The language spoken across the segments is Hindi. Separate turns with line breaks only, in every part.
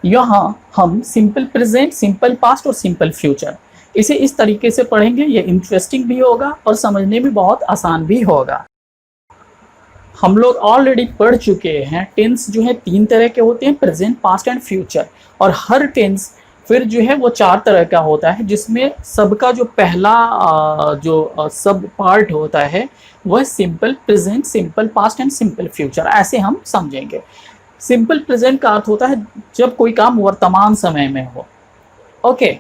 यहाँ हम सिंपल प्रेजेंट, सिंपल पास्ट और सिंपल फ्यूचर इसे इस तरीके से पढ़ेंगे। ये इंटरेस्टिंग भी होगा और समझने में बहुत आसान भी होगा। हम लोग ऑलरेडी पढ़ चुके हैं टेंस जो है 3 तरह के होते हैं, प्रेजेंट, पास्ट एंड फ्यूचर। और हर टेंस फिर जो है वो 4 तरह का होता है, जिसमें सबका जो पहला जो सब पार्ट होता है वह simple present, simple past and simple future, ऐसे हम समझेंगे। सिंपल प्रेजेंट का अर्थ होता है जब कोई काम वर्तमान समय में हो, ओके,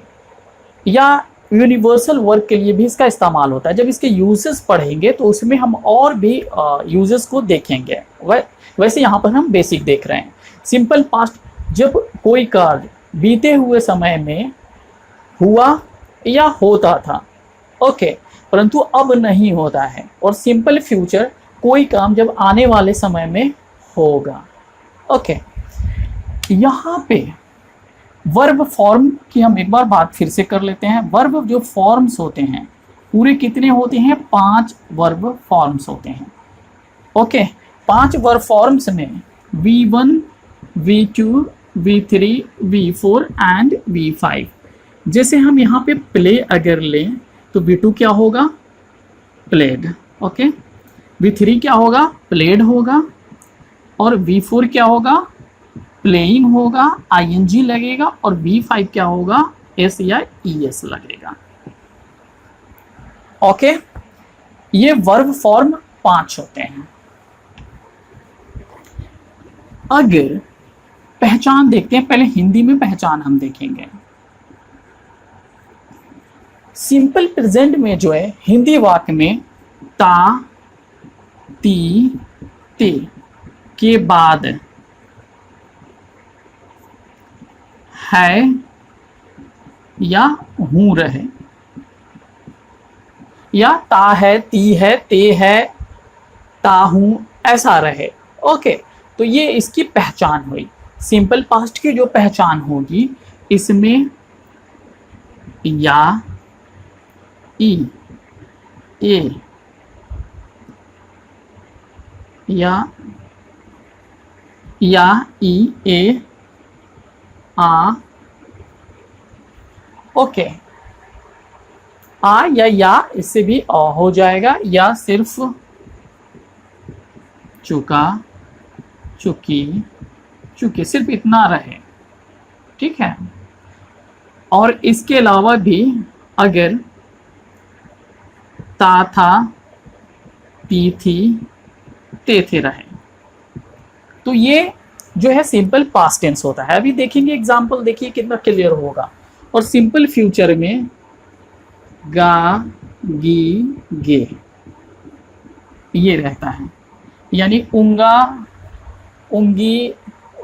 या यूनिवर्सल वर्क के लिए भी इसका इस्तेमाल होता है। जब इसके यूजेस पढ़ेंगे तो उसमें हम और भी यूजेस को देखेंगे। वैसे यहाँ पर हम बेसिक देख रहे हैं। सिंपल पास्ट, जब कोई कार्य बीते हुए समय में हुआ या होता था, ओके, परंतु अब नहीं होता है। और सिंपल फ्यूचर, कोई काम जब आने वाले समय में होगा, ओके। यहाँ पे वर्ब फॉर्म की हम एक बार बात फिर से कर लेते हैं। वर्ब जो फॉर्म्स होते हैं पूरे कितने होते हैं? 5 वर्ब फॉर्म्स होते हैं, ओके। 5 वर्ब फॉर्म्स में V1, V2, V3, V4 and V5। जैसे हम यहाँ पे प्ले अगर लें तो V2 क्या होगा? Played, okay. V3 क्या होगा? प्लेड होगा। और V4 क्या होगा? प्लेइंग होगा, ING लगेगा। और V5 क्या होगा? S या ES लगेगा, ओके। ये वर्ब फॉर्म 5 होते हैं। अगर पहचान देखते हैं, पहले हिंदी में पहचान हम देखेंगे। सिंपल प्रेजेंट में जो है हिंदी वाक्य में ता, ती, ते के बाद है या हूं रहे, या ता है, ती है, ते है, ता हूं, ऐसा रहे, ओके। तो ये इसकी पहचान हुई। सिंपल पास्ट की जो पहचान होगी, इसमें या, ई, ए, या, ई, ए, आ, ओके। आ या इससे भी आ हो जाएगा, या सिर्फ चुका, चुकी, चुके, सिर्फ इतना रहे, ठीक है। और इसके अलावा भी अगर ता था, ती थी, ते थे रहे, तो ये जो है सिंपल पास्ट टेंस होता है। अभी देखेंगे एग्जाम्पल, देखिए कितना क्लियर होगा। और सिंपल फ्यूचर में गा, गी, गे ये रहता है, यानी उंगा, उंगी,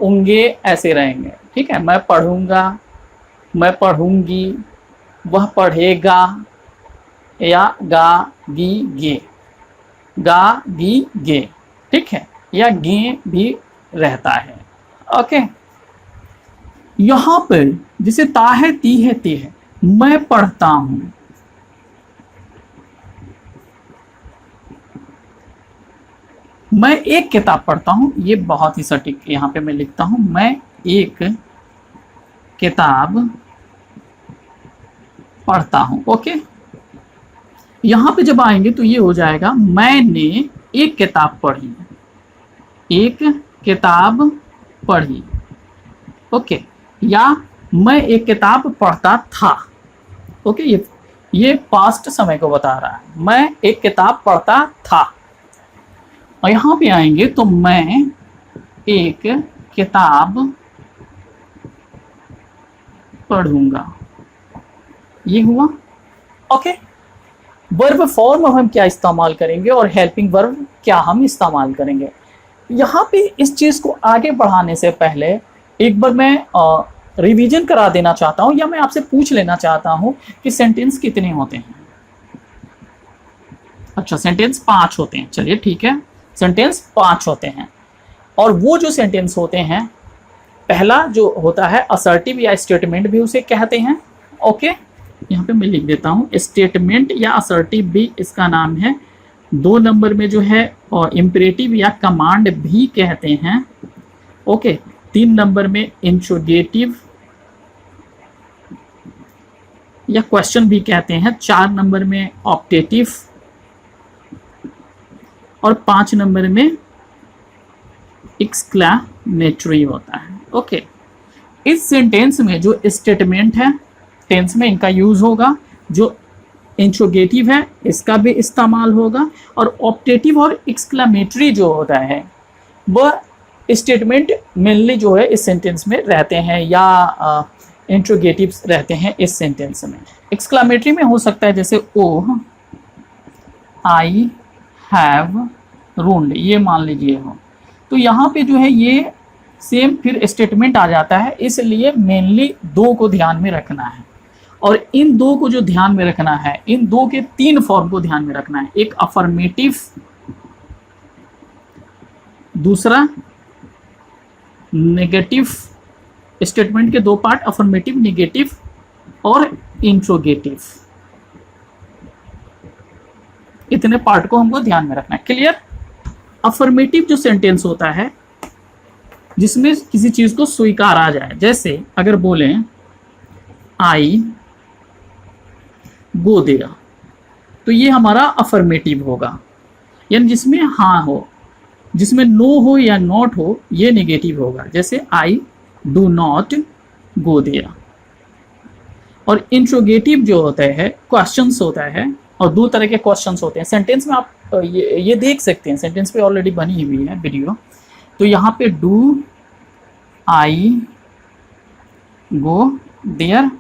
उंगे ऐसे रहेंगे, ठीक है। मैं पढ़ूंगा, मैं पढ़ूंगी, वह पढ़ेगा, या गा, गी, गे, गा, गी, गे, ठीक है। या गे भी रहता है, ओके। यहां पर जैसे ता है, ती है, ते है, मैं पढ़ता हूं, मैं एक किताब पढ़ता हूं, ये बहुत ही सटीक यहां पे मैं लिखता हूं, मैं एक किताब पढ़ता हूं, ओके। यहां पे जब आएंगे तो ये हो जाएगा मैंने एक किताब पढ़ी, एक किताब पढ़ी, ओके। या मैं एक किताब पढ़ता था, ओके। ये पास्ट समय को बता रहा है, मैं एक किताब पढ़ता था। और यहां पे आएंगे तो मैं एक किताब पढ़ूंगा, ये हुआ, ओके। वर्ब फॉर्म हम क्या इस्तेमाल करेंगे और हेल्पिंग वर्ब क्या हम इस्तेमाल करेंगे। यहाँ पे इस चीज को आगे बढ़ाने से पहले एक बार मैं रिवीजन करा देना चाहता हूँ, या मैं आपसे पूछ लेना चाहता हूँ कि सेंटेंस कितने होते हैं। अच्छा, सेंटेंस 5 होते हैं, चलिए ठीक है, सेंटेंस 5 होते हैं। और वो जो सेंटेंस होते हैं, पहला जो होता है असर्टिव या स्टेटमेंट भी उसे कहते हैं, ओके। यहाँ पे मैं लिख देता हूँ, स्टेटमेंट या असर्टिव भी इसका नाम है। 2 नंबर में जो है और इम्परेटिव या कमांड भी कहते हैं, ओके। 3 नंबर में इंट्रोगेटिव या क्वेश्चन भी कहते हैं, 4 नंबर में ऑप्टेटिव और 5 नंबर में एक्सक्लेमेटरी होता है। ओके, इस सेंटेंस में जो स्टेटमेंट है टेंस में इनका यूज होगा, जो इंट्रोगेटिव है इसका भी इस्तेमाल होगा, और ऑप्टेटिव और एक्सक्लेमेटरी जो होता है वह स्टेटमेंट मेनली जो है इस सेंटेंस में रहते हैं या इंट्रोगेटिव्स रहते हैं इस सेंटेंस में। एक्सक्लेमेटरी में हो सकता है जैसे ओ आई हैव रून्ड, ये मान लीजिए हो, तो यहाँ पे जो है ये सेम फिर स्टेटमेंट आ जाता है, इसलिए मेनली 2 को ध्यान में रखना है। और इन 2 को जो ध्यान में रखना है, इन 2 के 3 फॉर्म को ध्यान में रखना है, एक अफर्मेटिव, दूसरा नेगेटिव। स्टेटमेंट के 2 पार्ट अफर्मेटिव, नेगेटिव और इंट्रोगेटिव, इतने पार्ट को हमको ध्यान में रखना है। क्लियर? अफर्मेटिव जो सेंटेंस होता है जिसमें किसी चीज को स्वीकारा जाए, जैसे अगर बोले आई गो देयर, तो ये हमारा अफर्मेटिव होगा, यानी जिसमें हाँ हो। जिसमें नो हो या नॉट हो ये नेगेटिव होगा, जैसे I do not go there. और इंट्रोगेटिव जो होता है क्वेश्चंस होता है, और 2 तरह के क्वेश्चंस होते हैं सेंटेंस में। आप ये देख सकते हैं, सेंटेंस पे ऑलरेडी बनी हुई है वीडियो। तो यहाँ पे डू आई गो देयर,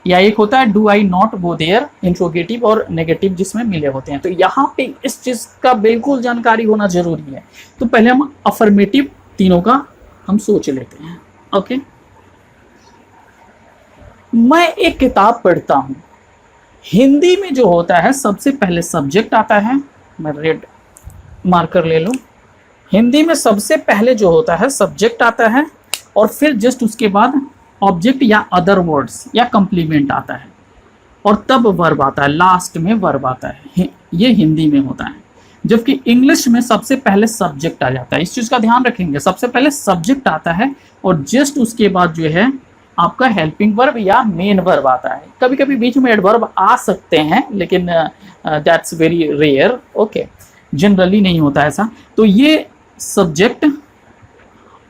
या एक होता है do I not go there, interrogative और नेगेटिव जिसमें मिले होते हैं। तो यहाँ पे इस चीज का बिल्कुल जानकारी होना जरूरी है। तो पहले हम अफर्मेटिव तीनों का हम सोच लेते हैं। ओके, मैं एक किताब पढ़ता हूं, हिंदी में जो होता है सबसे पहले सब्जेक्ट आता है, मैं रेड मार्कर ले लूं, हिंदी में सबसे पहले जो होता है सब्जेक्ट आता है, और फिर जस्ट उसके बाद ऑब्जेक्ट या अदर वर्ड्स या कंप्लीमेंट आता है, और तब वर्ब आता है, लास्ट में वर्ब आता है। ये हिंदी में होता है। जबकि इंग्लिश में सबसे पहले सब्जेक्ट आ जाता है। इस चीज़ का ध्यान रखेंगे, सबसे पहले सब्जेक्ट आता है और जस्ट उसके बाद जो है आपका हेल्पिंग वर्ब या मेन वर्ब आता है। कभी कभी बीच में एडवर्ब आ सकते हैं, लेकिन that's very rare. Okay, generally नहीं होता ऐसा। तो ये सब्जेक्ट,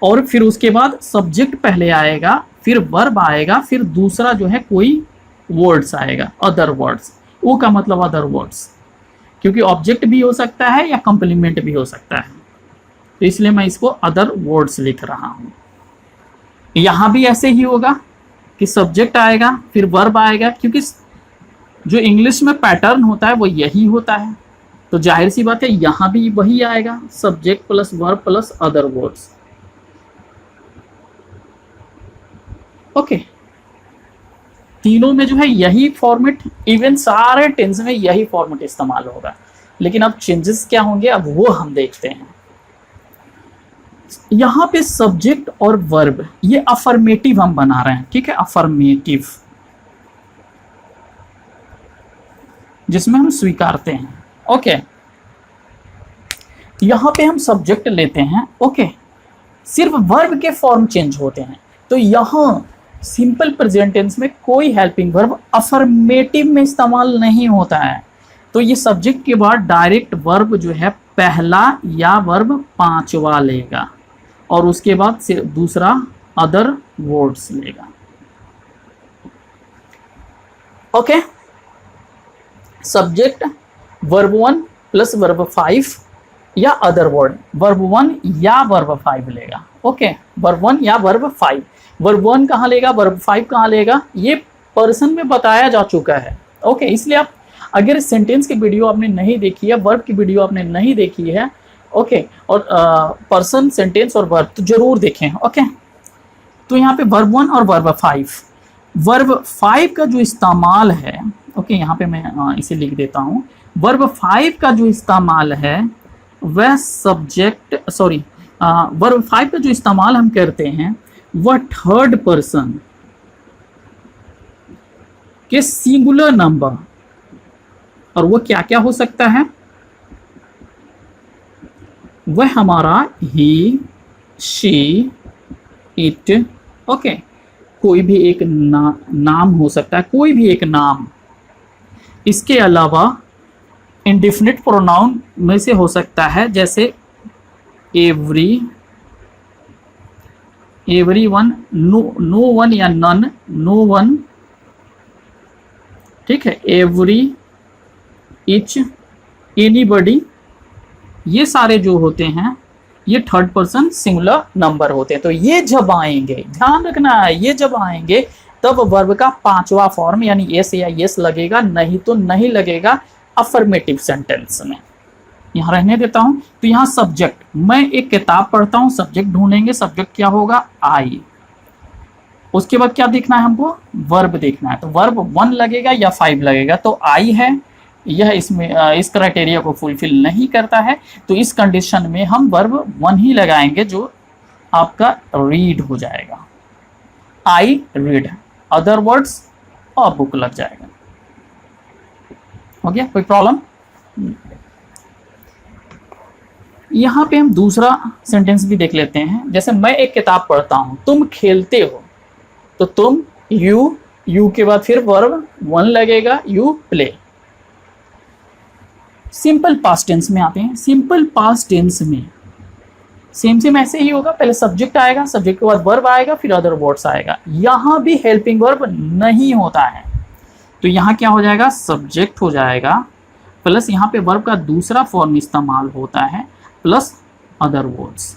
और फिर उसके बाद सब्जेक्ट पहले आएगा, फिर वर्ब आएगा, फिर दूसरा जो है कोई वर्ड्स आएगा, अदर वर्ड्स। वो का मतलब अदर वर्ड्स, क्योंकि ऑब्जेक्ट भी हो सकता है या कंप्लीमेंट भी हो सकता है, तो इसलिए मैं इसको अदर वर्ड्स लिख रहा हूं। यहां भी ऐसे ही होगा कि सब्जेक्ट आएगा, फिर वर्ब आएगा, क्योंकि जो इंग्लिश में पैटर्न होता है वो यही होता है। तो जाहिर सी बात है यहां भी वही आएगा, subject plus verb plus other words. Okay, तीनों में जो है यही फॉर्मेट, इवन सारे टेंस में यही फॉर्मेट इस्तेमाल होगा। लेकिन अब चेंजेस क्या होंगे अब वो हम देखते हैं। यहां पे सब्जेक्ट और वर्ब ये अफर्मेटिव हम बना रहे हैं, ठीक है, अफर्मेटिव जिसमें हम स्वीकारते हैं। ओके, यहां पे हम सब्जेक्ट लेते हैं। ओके, सिर्फ वर्ब के फॉर्म चेंज होते हैं। तो यहां सिंपल प्रेजेंट टेंस में कोई हेल्पिंग वर्ब अफर्मेटिव में इस्तेमाल नहीं होता है। तो ये सब्जेक्ट के बाद डायरेक्ट वर्ब जो है पहला या वर्ब 5वां लेगा, और उसके बाद सिर्फ दूसरा अदर वर्ड्स लेगा। Okay, subject verb 1 plus verb 5 या अदर वर्ड, वर्ब 1 या वर्ब 5 लेगा। ओके, वर्ब 1 या वर्ब 5। वर्ब 1 कहाँ लेगा, वर्ब 5 कहाँ लेगा, ये पर्सन में बताया जा चुका है। ओके, इसलिए आप अगर सेंटेंस की वीडियो आपने नहीं देखी है, वर्ब की वीडियो आपने नहीं देखी है, ओके, और पर्सन, सेंटेंस और वर्ब तो जरूर देखें। ओके, तो यहाँ पे वर्ब 1 और वर्ब 5। वर्ब 5 का जो इस्तेमाल है, ओके, यहाँ पे मैं इसे लिख देता हूँ। वर्ब 5 का जो इस्तेमाल है वह सब्जेक्ट, सॉरी, वर्ब 5 का जो इस्तेमाल हम करते हैं वह थर्ड पर्सन के सिंगुलर नंबर, और वो क्या क्या हो सकता है, वह हमारा ही, शी, इट, ओके। कोई भी एक नाम हो सकता है, कोई भी एक नाम। इसके अलावा इंडिफिनिट प्रोनाउन में से हो सकता है, जैसे एवरी, वन, नो वन या नन, नो वन, ठीक है, एवरी, इच, एनीबडी। ये सारे जो होते हैं ये थर्ड पर्सन सिंगुलर नंबर होते हैं। तो ये जब आएंगे, ध्यान रखना है, ये जब आएंगे तब वर्ब का पांचवा फॉर्म यानी एस या यस लगेगा, नहीं तो नहीं लगेगा अफर्मेटिव सेंटेंस में। यहां रहने देता हूं। तो यहां सब्जेक्ट, मैं एक किताब पढ़ता हूं, सब्जेक्ट ढूंढेंगे, सब्जेक्ट क्या होगा, आई। उसके बाद क्या देखना है हमको, वर्ब देखना है। तो वर्ब 1 लगेगा या 5 लगेगा, तो आई है, यह इसमें इस क्राइटेरिया को फुलफिल नहीं करता है। तो इस कंडीशन में हम वर्ब 1 ही लगाएंगे, जो आपका रीड हो जाएगा, आई रीड। अदर वर्ड्स और बुक लग जाएगा। हो गया, कोई प्रॉब्लम? यहां पे हम दूसरा सेंटेंस भी देख लेते हैं। जैसे मैं एक किताब पढ़ता हूं, तुम खेलते हो, तो तुम, यू के बाद फिर वर्ब 1 लगेगा, you play. Simple past tense में आते हैं। सिंपल पास्ट टेंस में सेम ऐसे ही होगा, पहले सब्जेक्ट आएगा, सब्जेक्ट के बाद वर्ब आएगा, फिर अदर वर्ड्स आएगा। यहां भी हेल्पिंग वर्ब नहीं होता है, तो यहां क्या हो जाएगा, सब्जेक्ट हो जाएगा, प्लस यहां पे वर्ब का दूसरा फॉर्म इस्तेमाल होता है, प्लस अदर वर्ड्स।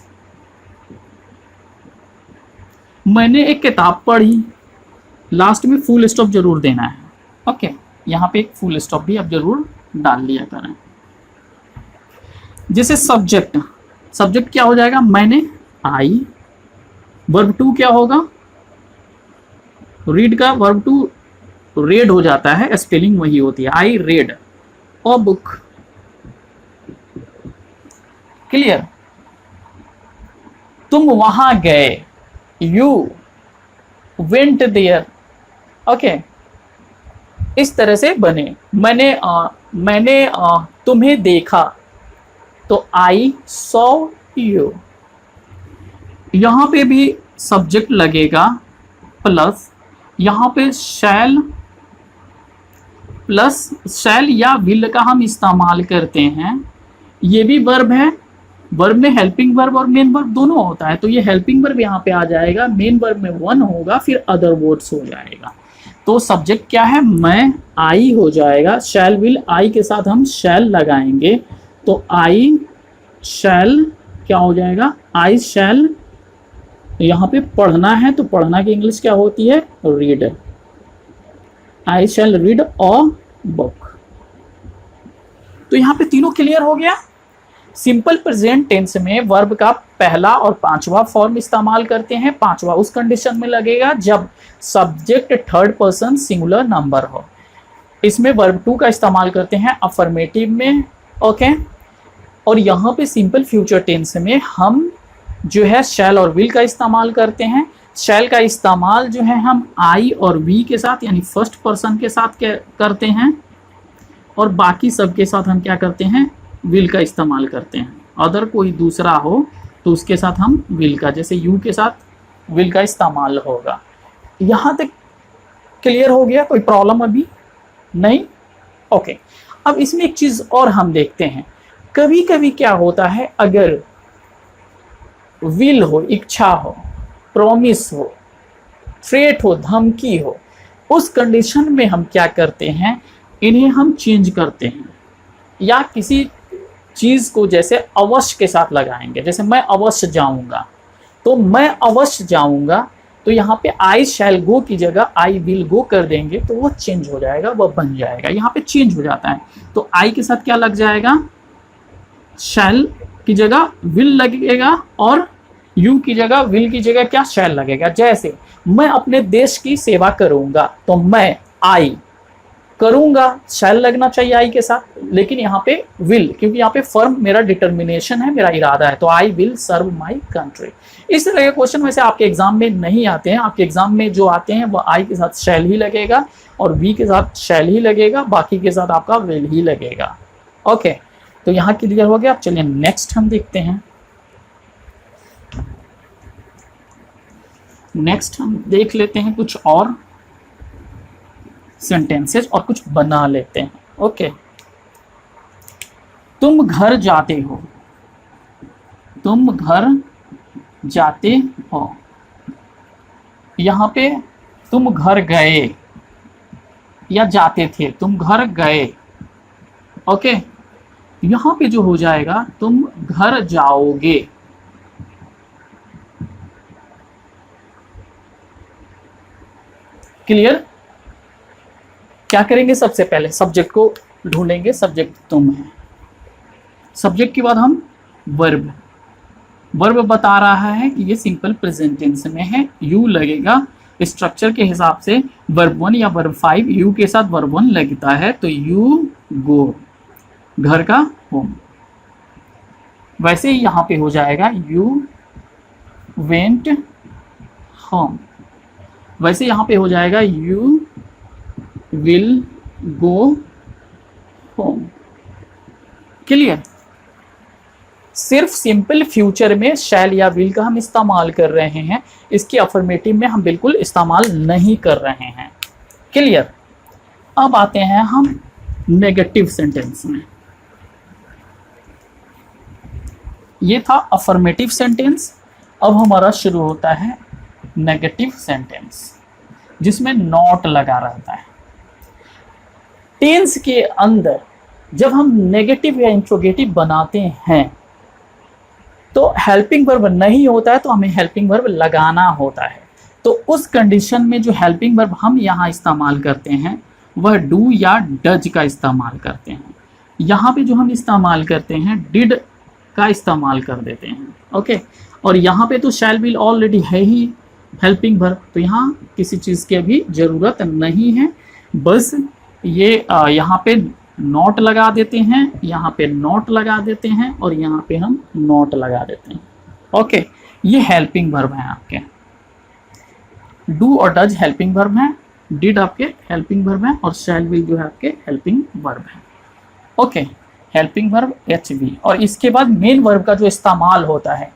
मैंने एक किताब पढ़ी, लास्ट में फुल स्टॉप जरूर देना है, ओके। यहां पे एक फुल स्टॉप भी आप जरूर डाल लिया करें। जैसे सब्जेक्ट क्या हो जाएगा, मैंने, आई। वर्ब 2 क्या होगा, रीड का वर्ब 2 रेड हो जाता है, स्पेलिंग वही होती है, आई रेड। और बुक, क्लियर। तुम वहां गए, यू वेंट देयर, ओके। इस तरह से बने। मैंने तुम्हें देखा, तो आई सॉ यू। यहां पे भी सब्जेक्ट लगेगा, प्लस यहां पे शैल, प्लस शैल या विल का हम इस्तेमाल करते हैं। ये भी वर्ब है, वर्ब में हेल्पिंग वर्ब और मेन वर्ब दोनों होता है, तो ये हेल्पिंग वर्ब यहाँ पे आ जाएगा, मेन वर्ब में 1 होगा, फिर अदर वर्ड्स हो जाएगा। तो सब्जेक्ट क्या है, मैं, आई हो जाएगा, शैल विल, आई के साथ हम शैल लगाएंगे, तो आई शैल क्या हो जाएगा, आई शैल। यहाँ पे पढ़ना है, तो पढ़ना की इंग्लिश क्या होती है, read. I shall read a book. तो यहाँ पे तीनों क्लियर हो गया। सिंपल प्रेजेंट टेंस में वर्ब का पहला और पांचवा फॉर्म इस्तेमाल करते हैं। पांचवा उस कंडीशन में लगेगा जब subject third person singular number हो। इसमें वर्ब 2 का इस्तेमाल करते हैं अफर्मेटिव में, ओके। और यहाँ पे सिंपल फ्यूचर टेंस में हम जो है शैल और विल का इस्तेमाल करते हैं। शैल का इस्तेमाल जो है हम आई और वी के साथ यानी फर्स्ट पर्सन के साथ करते हैं, और बाकी सब के साथ हम क्या करते हैं, विल का इस्तेमाल करते हैं। अदर कोई दूसरा हो तो उसके साथ हम विल का, जैसे यू के साथ विल का इस्तेमाल होगा। यहाँ तक क्लियर हो गया, कोई प्रॉब्लम अभी नहीं, ओके। अब इसमें एक चीज और हम देखते हैं, कभी कभी क्या होता है, अगर विल हो, इच्छा हो, प्रॉमिस हो, थ्रेट हो, धमकी हो, उस कंडीशन में हम क्या करते हैं, इन्हें हम चेंज करते हैं, या किसी चीज को जैसे अवश्य के साथ लगाएंगे। जैसे मैं अवश्य जाऊंगा, तो मैं अवश्य जाऊंगा, तो यहाँ पे आई शैल गो की जगह आई विल गो कर देंगे, तो वो चेंज हो जाएगा, वो बन जाएगा, यहाँ पे चेंज हो जाता है। तो आई के साथ क्या लग जाएगा, शैल की जगह विल लगेगा, और यू की जगह विल की जगह क्या, शैल लगेगा। जैसे मैं अपने देश की सेवा करूंगा, तो मैं आई करूंगा, शैल लगना चाहिए आई के साथ, लेकिन यहाँ पे विल, क्योंकि यहाँ पे फर्म मेरा डिटर्मिनेशन है, मेरा इरादा है, तो I will serve my country. इस तरह के क्वेश्चन वैसे आपके एग्जाम में नहीं आते हैं। आपके एग्जाम में जो आते हैं वो आई के साथ शैल ही लगेगा और वी के साथ शैल ही लगेगा, बाकी के साथ आपका विल ही लगेगा, ओके। तो यहाँ क्लियर हो गया। अब चलिए नेक्स्ट हम देखते हैं। नेक्स्ट हम देख लेते हैं कुछ और सेंटेंसेस और कुछ बना लेते हैं। ओके, तुम घर जाते हो, तुम घर जाते हो। यहाँ पे तुम घर गए या जाते थे, तुम घर गए। ओके, यहाँ पे जो हो जाएगा तुम घर जाओगे। क्लियर? क्या करेंगे, सबसे पहले सब्जेक्ट को ढूंढेंगे। सब्जेक्ट तुम है, सब्जेक्ट के बाद हम वर्ब। वर्ब बता रहा है कि ये सिंपल प्रेजेंट टेंस में है, यू लगेगा। स्ट्रक्चर के हिसाब से वर्ब 1 या वर्ब 5 यू के साथ वर्ब 1 लगता है, तो यू गो, घर का होम। वैसे ही यहाँ पे हो जाएगा यू वेंट होम। वैसे यहाँ पे हो जाएगा you will go home. Clear? सिर्फ सिंपल फ्यूचर में शैल या विल का हम इस्तेमाल कर रहे हैं, इसके अफर्मेटिव में हम बिल्कुल इस्तेमाल नहीं कर रहे हैं। क्लियर? अब आते हैं हम नेगेटिव सेंटेंस में। ये था अफर्मेटिव सेंटेंस। अब हमारा शुरू होता है नेगेटिव सेंटेंस, जिसमें नॉट लगा रहता है। टेंस के अंदर जब हम नेगेटिव या इंट्रोगेटिव बनाते हैं तो हेल्पिंग वर्ब नहीं होता है, तो हमें हेल्पिंग वर्ब लगाना होता है। तो उस कंडीशन में जो हेल्पिंग वर्ब हम यहाँ इस्तेमाल करते हैं वह डू या डज का इस्तेमाल करते हैं। यहाँ पे जो हम इस्तेमाल करते हैं डिड का इस्तेमाल कर देते हैं। ओके, और यहाँ पे तो शैल विल ऑलरेडी है ही हेल्पिंग वर्ब, तो यहाँ किसी चीज़ की अभी ज़रूरत नहीं है। बस ये यहाँ पे नॉट लगा देते हैं, यहाँ पे नॉट लगा देते हैं और यहाँ पे हम नॉट लगा देते हैं। ओके, ये हेल्पिंग वर्ब है आपके। डू और डज हेल्पिंग वर्ब है, डिड आपके हेल्पिंग वर्ब है और शैल विल जो है आपके हेल्पिंग वर्ब है। Okay, helping verb HV। और इसके बाद मेन वर्ब का जो इस्तेमाल होता है,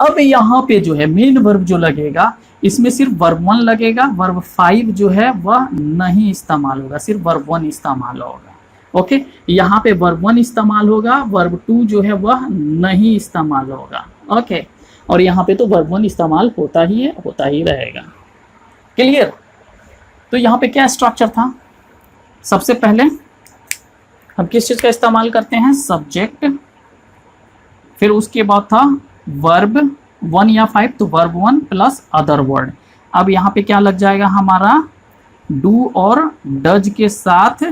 अब यहाँ पे जो है मेन वर्ब जो लगेगा इसमें सिर्फ वर्ब 1 लगेगा, वर्ब 5 जो है वह नहीं इस्तेमाल होगा, सिर्फ वर्ब 1 इस्तेमाल होगा। ओके, यहाँ पे वर्ब 1 इस्तेमाल होगा, वर्ब 2 जो है वह नहीं इस्तेमाल होगा। ओके, और यहाँ पे तो वर्ब 1 इस्तेमाल होता ही है, होता ही रहेगा। क्लियर? तो यहाँ पे क्या स्ट्रक्चर था, सबसे पहले हम किस चीज़ का इस्तेमाल करते हैं, सब्जेक्ट, फिर उसके बाद था वर्ब 1 या 5, तो वर्ब 1 प्लस अदर वर्ड। अब यहाँ पे क्या लग जाएगा हमारा, डू और डज के साथ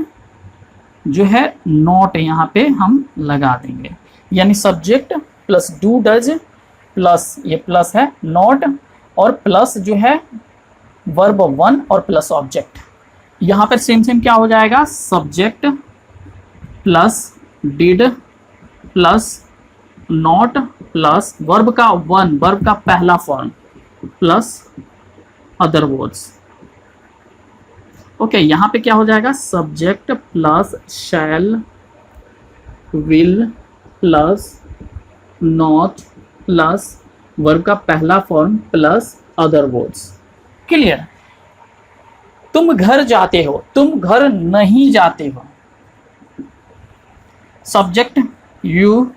जो है नॉट यहाँ पे हम लगा देंगे, यानी subject plus do does plus ये प्लस है नॉट और प्लस जो है वर्ब 1 और प्लस ऑब्जेक्ट। यहाँ पर सेम क्या हो जाएगा, subject plus did plus not plus verb का 1, वर्ब का पहला form plus other words. Okay, यहाँ पे क्या हो जाएगा, subject plus shell will plus not plus verb का पहला form plus other words. Clear? तुम घर जाते हो, तुम घर नहीं जाते हो। सब्जेक्ट यू,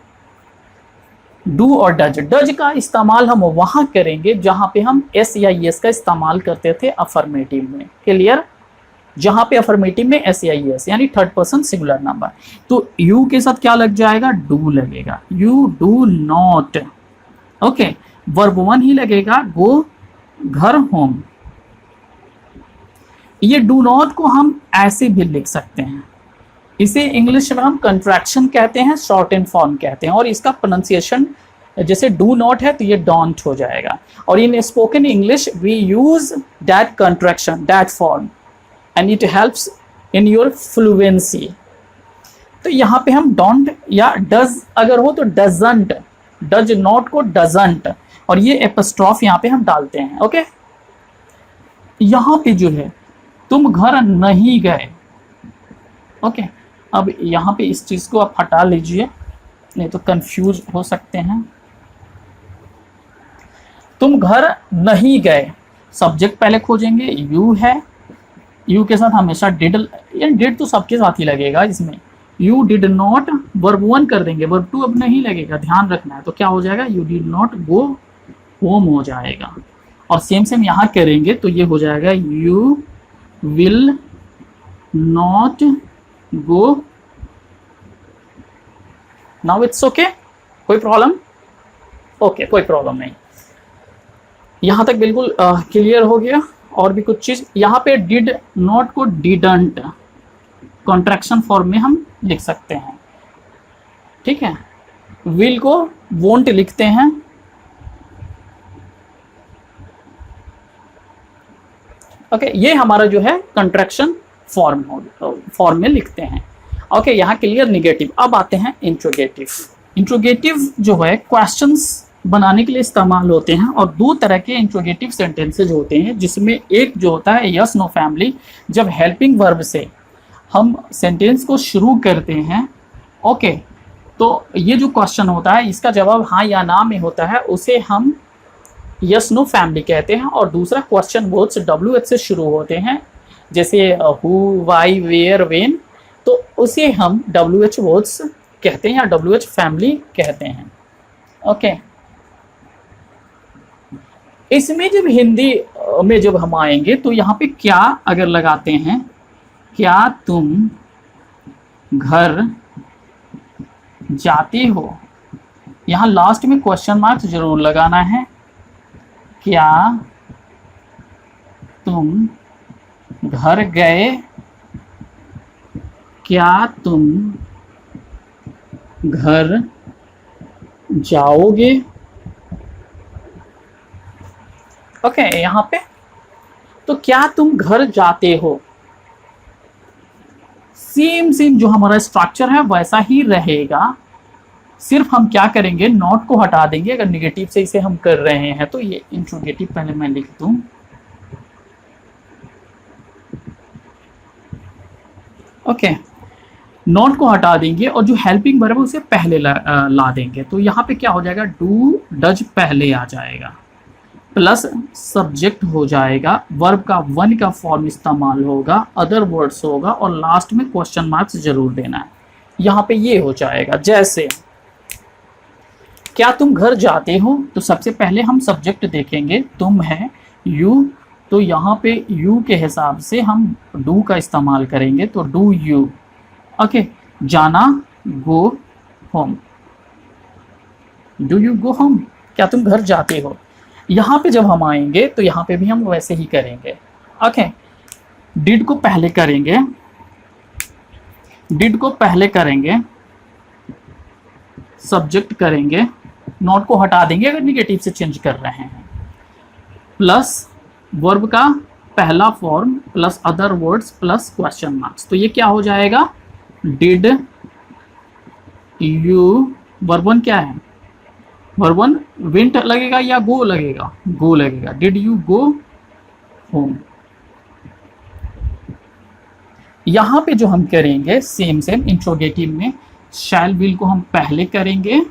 डू और डज। डज का इस्तेमाल हम वहां करेंगे जहां पे हम एस या एस का इस्तेमाल करते थे अफर्मेटिव में। क्लियर? जहां पे अफर्मेटिव में एस या एस यानी थर्ड पर्सन सिंगुलर नंबर, तो यू के साथ क्या लग जाएगा, डू लगेगा। You do not. Okay, verb 1 ही लगेगा, गो घर होम। ये डू नॉट को हम ऐसे भी लिख सकते हैं, इसे इंग्लिश में हम कंट्रैक्शन कहते हैं, शॉर्ट एंड फॉर्म कहते हैं, और इसका प्रोनाउंसिएशन जैसे डू नॉट है तो ये डोंट हो जाएगा। और in spoken English we use that contraction, that form, and it helps in your fluency. तो यहाँ पे हम डोंट या डज अगर हो तो डजंट, डज नॉट को डजंट, और ये एपस्ट्रॉफ यहाँ पे हम डालते हैं। ओके, यहाँ पे जो है तुम घर नहीं गए। ओके, अब यहाँ पे इस चीज़ को आप हटा लीजिए, नहीं तो कंफ्यूज हो सकते हैं। तुम घर नहीं गए, सब्जेक्ट पहले खोजेंगे, यू है, यू के साथ हमेशा डिड, या डिड तो सबके साथ ही लगेगा इसमें, यू डिड नॉट वर्ब 1 कर देंगे, वर्ब 2 अब नहीं लगेगा, ध्यान रखना है। तो क्या हो जाएगा, you did not go home हो जाएगा। और सेम सेम यहाँ करेंगे तो ये हो जाएगा you will not go. Now it's okay, कोई प्रॉब्लम? ओके, कोई प्रॉब्लम नहीं, यहाँ तक बिल्कुल क्लियर हो गया। और भी कुछ चीज़ यहाँ पे डिड नॉट को डिडंट कॉन्ट्रैक्शन फॉर्म में हम लिख सकते हैं, ठीक है। विल को वोंट लिखते हैं, ओके, ये हमारा जो है कॉन्ट्रैक्शन फॉर्म में लिखते हैं। ओके, यहाँ क्लियर निगेटिव। अब आते हैं इंट्रोगेटिव। इंट्रोगेटिव जो है क्वेश्चंस बनाने के लिए इस्तेमाल होते हैं, और दो तरह के इंट्रोगेटिव सेंटेंसेज होते हैं, जिसमें एक जो होता है यस नो फैमिली, जब हेल्पिंग वर्ब से हम सेंटेंस को शुरू करते हैं, ओके, तो ये जो क्वेश्चन होता है इसका जवाब हाँ या ना में होता है, उसे हम यस नो फैमिली कहते हैं। और दूसरा क्वेश्चन वर्ड्स WH से शुरू होते हैं, जैसे हु, वाई, वेयर, वेन, तो उसे हम WH वर्ड्स कहते हैं या WH फैमिली कहते हैं, ओके। इसमें जब हिंदी में जब हम आएंगे तो यहाँ पे क्या अगर लगाते हैं, क्या तुम घर जाते हो, यहाँ लास्ट में क्वेश्चन मार्क जरूर लगाना है। क्या तुम घर गए, क्या तुम घर जाओगे, ओके यहाँ पे। तो क्या तुम घर जाते हो, सेम जो हमारा स्ट्रक्चर है वैसा ही रहेगा, सिर्फ हम क्या करेंगे, नॉट को हटा देंगे। अगर निगेटिव से इसे हम कर रहे हैं तो ये इंट्रोगेटिव पहले मैं लिख दूं, ओके, नॉट को हटा देंगे और जो हेल्पिंग वर्ब है उसे पहले ला देंगे। तो यहाँ पे क्या हो जाएगा, डू डज पहले आ जाएगा, प्लस सब्जेक्ट हो जाएगा, वर्ब का वन का फॉर्म इस्तेमाल होगा, अदर वर्ड्स होगा, और लास्ट में क्वेश्चन मार्क्स जरूर देना है। यहाँ पे ये हो जाएगा, जैसे क्या तुम घर जाते हो, तो सबसे पहले हम सब्जेक्ट देखेंगे, तुम है, यू, तो यहाँ पे यू के हिसाब से हम डू का इस्तेमाल करेंगे, तो डू यू, ओके। जाना, go home, do you go home, क्या तुम घर जाते हो। यहाँ पे जब हम आएंगे तो यहाँ पे भी हम वैसे ही करेंगे, ओके। डिड को पहले करेंगे, डिड को पहले करेंगे, सब्जेक्ट करेंगे, नॉट को हटा देंगे अगर निगेटिव से चेंज कर रहे हैं, प्लस वर्ब का पहला form, plus other words, plus question marks. तो ये क्या हो जाएगा, डिड यू, वर्ब 1 क्या है, वर्ब 1 वेंट लगेगा या गो लगेगा, गो लगेगा, डिड यू गो होम। यहां पे जो हम करेंगे सेम इंट्रोगेटिव में, शैल विल को हम पहले करेंगे,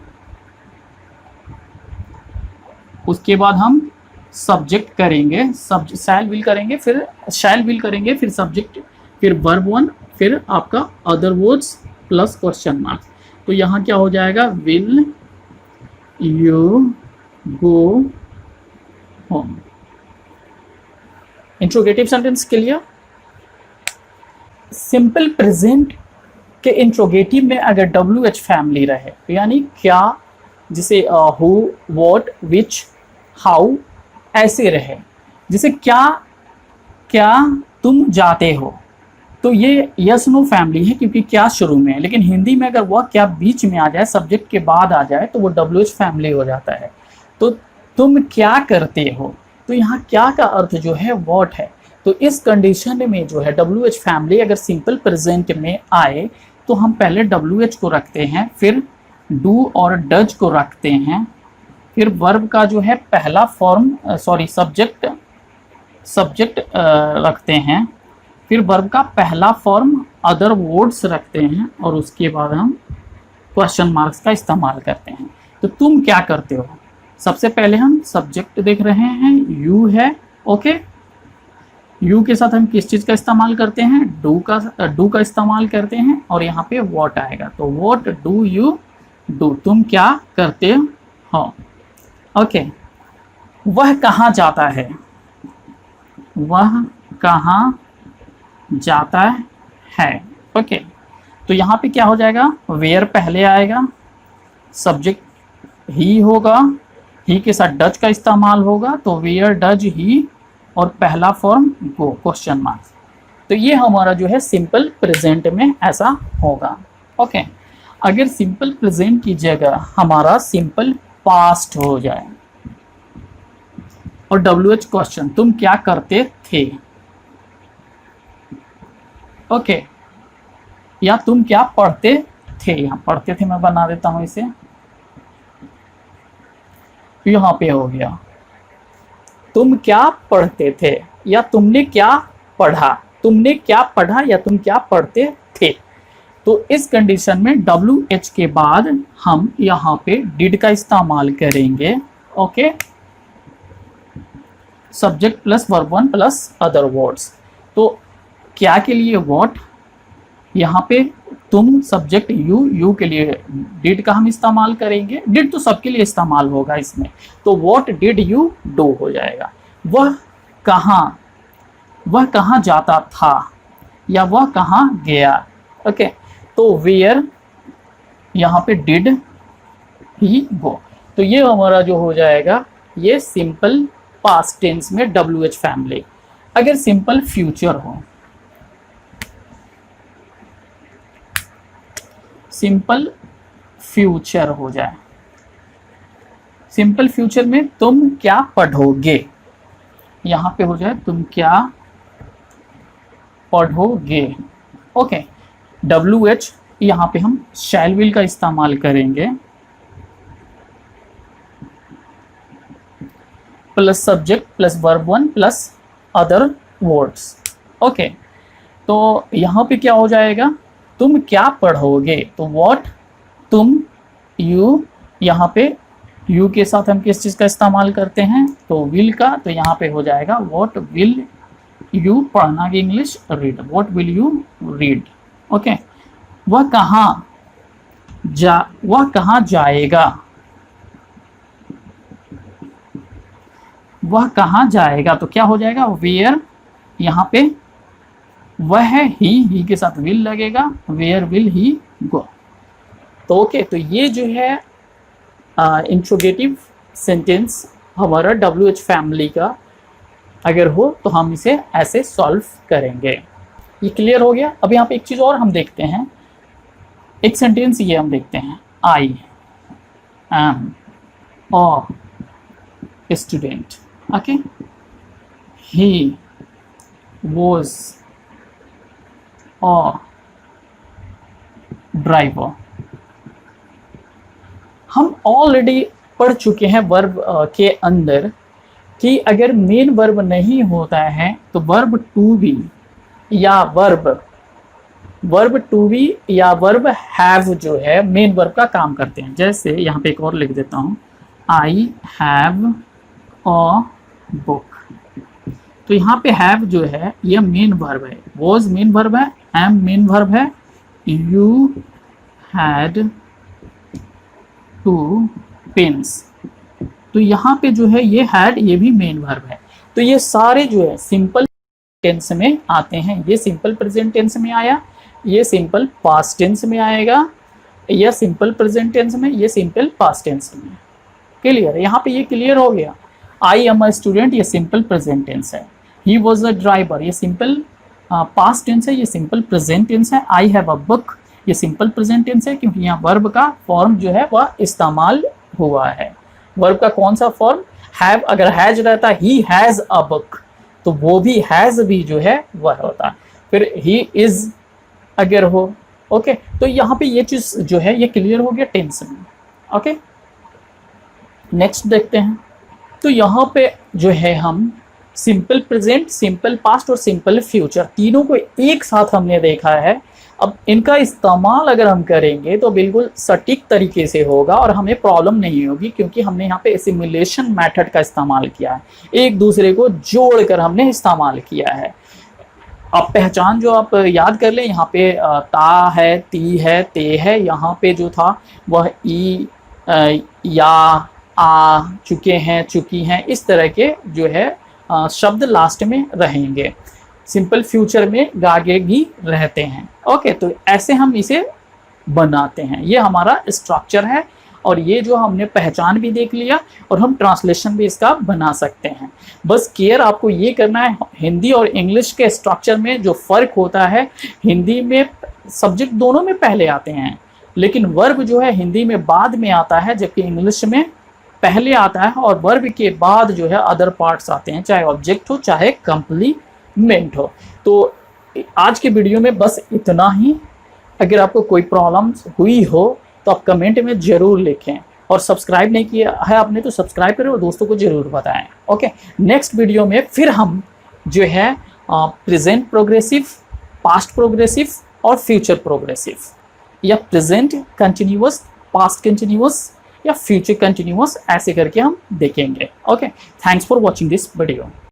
उसके बाद हम सब्जेक्ट करेंगे, शैल विल करेंगे, फिर शैल विल करेंगे, फिर सब्जेक्ट, फिर वर्ब 1, फिर आपका other words plus question marks. तो यहाँ क्या हो जाएगा, will you go home. Interrogative sentence clear. Simple present के इंट्रोगेटिव में अगर WH फैमिली रहे, तो यानी क्या, जिसे हु, व्हाट, विच, हाउ ऐसे रहे, जैसे क्या, क्या तुम जाते हो, तो ये यस नो फैमिली है क्योंकि क्या शुरू में है। लेकिन हिंदी में अगर वह क्या बीच में आ जाए, सब्जेक्ट के बाद आ जाए, तो वो WH फैमिली हो जाता है। तो तुम क्या करते हो, तो यहाँ क्या का अर्थ जो है व्हाट है। तो इस कंडीशन में जो है WH फैमिली अगर सिंपल प्रेजेंट में आए तो हम पहले WH को रखते हैं, फिर डू और डज को रखते हैं, फिर वर्ब का जो है पहला फॉर्म सब्जेक्ट रखते हैं, फिर वर्ब का पहला फॉर्म अदर वर्ड्स रखते हैं, और उसके बाद हम क्वेश्चन मार्क्स का इस्तेमाल करते हैं। तो तुम क्या करते हो, सबसे पहले हम सब्जेक्ट देख रहे हैं, यू है, ओके, यू के साथ हम किस चीज़ का इस्तेमाल करते हैं, डू का इस्तेमाल करते हैं, और यहाँ पे वॉट आएगा, तो वॉट डू यू डू, तुम क्या करते हो। ओके, वह कहाँ जाता है, वह कहाँ जाता है। ओके, तो यहाँ पे क्या हो जाएगा, वेयर पहले आएगा, सब्जेक्ट ही होगा, ही के साथ डज का इस्तेमाल होगा, तो वेयर डज ही, और पहला फॉर्म गो, क्वेश्चन मार्क। तो ये हमारा जो है सिंपल प्रेजेंट में ऐसा होगा। ओके, अगर सिंपल प्रेजेंट की जगह हमारा सिंपल पास्ट हो जाए और WH क्वेश्चन, तुम क्या करते थे, ओके, या तुम क्या पढ़ते थे, यहाँ पढ़ते थे मैं बना देता हूं इसे, यहाँ पे हो गया तुम क्या पढ़ते थे या तुमने क्या पढ़ा, तुमने क्या पढ़ा या तुम क्या पढ़ते थे। तो इस कंडीशन में WH के बाद हम यहाँ पे डिड का इस्तेमाल करेंगे। Okay, subject plus verb one plus other words. तो क्या के लिए व्हाट, यहाँ पे तुम सब्जेक्ट यू के लिए डिड का हम इस्तेमाल करेंगे, डिड तो सबके लिए इस्तेमाल होगा इसमें, तो व्हाट डिड यू डू हो जाएगा। वह कहाँ जाता था या वह कहाँ गया। ओके, तो वेयर यहाँ पे डिड ही गो। तो ये हमारा जो हो जाएगा ये सिंपल पास्ट टेंस में WH फैमिली। अगर सिंपल फ्यूचर हो, सिंपल फ्यूचर हो जाए, सिंपल फ्यूचर में तुम क्या पढ़ोगे, यहां पे हो जाए तुम क्या पढ़ोगे। ओके, WH यहां पे हम शैल विल का इस्तेमाल करेंगे, plus subject plus verb one plus other words. Okay, तो यहां पे क्या हो जाएगा, तुम क्या पढ़ोगे, तो व्हाट तुम यू, यहाँ पे यू के साथ हम किस चीज़ का इस्तेमाल करते हैं, तो विल का, तो यहाँ पे हो जाएगा व्हाट विल यू, पढ़ना की English read, what will you read. Okay, वह कहाँ जाएगा, वह कहाँ जाएगा, तो क्या हो जाएगा वेयर, यहाँ पे वह है ही के साथ विल लगेगा, वेयर विल ही गो। तो ओके, तो ये जो है इंट्रोगेटिव सेंटेंस हमारा WH फैमिली का अगर हो तो हम इसे ऐसे सॉल्व करेंगे। ये क्लियर हो गया। अब यहाँ पे एक चीज़ और हम देखते हैं, एक सेंटेंस ये हम देखते हैं, I am a student. Okay, he was a driver. हम ऑलरेडी पढ़ चुके हैं वर्ब के अंदर कि अगर मेन वर्ब नहीं होता है तो वर्ब टू बी या वर्ब टू बी या वर्ब हैव जो है मेन वर्ब का काम करते हैं। जैसे यहाँ पे एक और लिख देता हूँ, आई हैव अ बुक। तो यहाँ पे हैव जो है ये मेन वर्ब है, वॉज मेन वर्ब है, एम मेन वर्ब है, यू हैड टू पेन्स। तो यहाँ पे जो है ये हैड, ये भी मेन वर्ब है। तो ये सारे जो है सिंपल टेंस में आते हैं। ये सिंपल प्रेजेंट टेंस में आया, ये सिंपल पास्ट टेंस में आएगा, यह सिंपल प्रेजेंट टेंस में, ये सिंपल पास्ट टेंस में। क्लियर है, यहाँ पे ये क्लियर हो गया। आई एम अ स्टूडेंट, ये सिंपल प्रेजेंट टेंस है। ही वॉज अ ड्राइवर, ये सिंपल पास्ट टेंस है, ये सिंपल प्रेजेंट टेंस है। आई हैव अ बुक, ये सिंपल प्रेजेंट टेंस है क्योंकि यहाँ वर्ब का फॉर्म जो है वह इस्तेमाल हुआ है। वर्ब का कौन सा फॉर्म, हैव। अगर हैज रहता ही हैज अ बुक तो वो भी हैज भी जो है वह होता। फिर ही इज अगर हो, ओके, तो यहाँ पे ये चीज जो है ये क्लियर हो गया टेंस में। ओके, नेक्स्ट देखते हैं। तो यहाँ पे जो है हम सिंपल प्रेजेंट, सिंपल पास्ट और सिंपल फ्यूचर तीनों को एक साथ हमने देखा है। अब इनका इस्तेमाल अगर हम करेंगे तो बिल्कुल सटीक तरीके से होगा और हमें प्रॉब्लम नहीं होगी, क्योंकि हमने यहाँ पे एसिमिलेशन मेथड का इस्तेमाल किया है, एक दूसरे को जोड़कर हमने इस्तेमाल किया है। अब पहचान जो आप याद कर लें, यहाँ पे ता है, ती है, ते है, यहाँ पे जो था वह ई, या, आ, चुके हैं, चुकी हैं, इस तरह के जो है शब्द लास्ट में रहेंगे। सिंपल फ्यूचर में गागेगी रहते हैं। ओके, तो ऐसे हम इसे बनाते हैं, ये हमारा स्ट्रक्चर है। और ये जो हमने पहचान भी देख लिया और हम ट्रांसलेशन भी इसका बना सकते हैं। बस केयर आपको ये करना है, हिंदी और इंग्लिश के स्ट्रक्चर में जो फ़र्क होता है, हिंदी में सब्जेक्ट दोनों में पहले आते हैं, लेकिन वर्ब जो है हिंदी में बाद में आता है, जबकि इंग्लिश में पहले आता है, और वर्ब के बाद जो है अदर पार्ट्स आते हैं, चाहे ऑब्जेक्ट हो चाहे कंप्लीमेंट हो। तो आज के वीडियो में बस इतना ही। अगर आपको कोई प्रॉब्लम्स हुई हो तो आप कमेंट में ज़रूर लिखें, और सब्सक्राइब नहीं किया है आपने तो सब्सक्राइब करें और दोस्तों को ज़रूर बताएं। ओके, नेक्स्ट वीडियो में फिर हम जो है प्रेजेंट प्रोग्रेसिव, पास्ट प्रोग्रेसिव और फ्यूचर प्रोग्रेसिव, या प्रेजेंट कंटिन्यूअस, पास्ट कंटिन्यूअस या फ्यूचर कंटिन्यूअस, ऐसे करके हम देखेंगे। Okay, thanks for watching this video.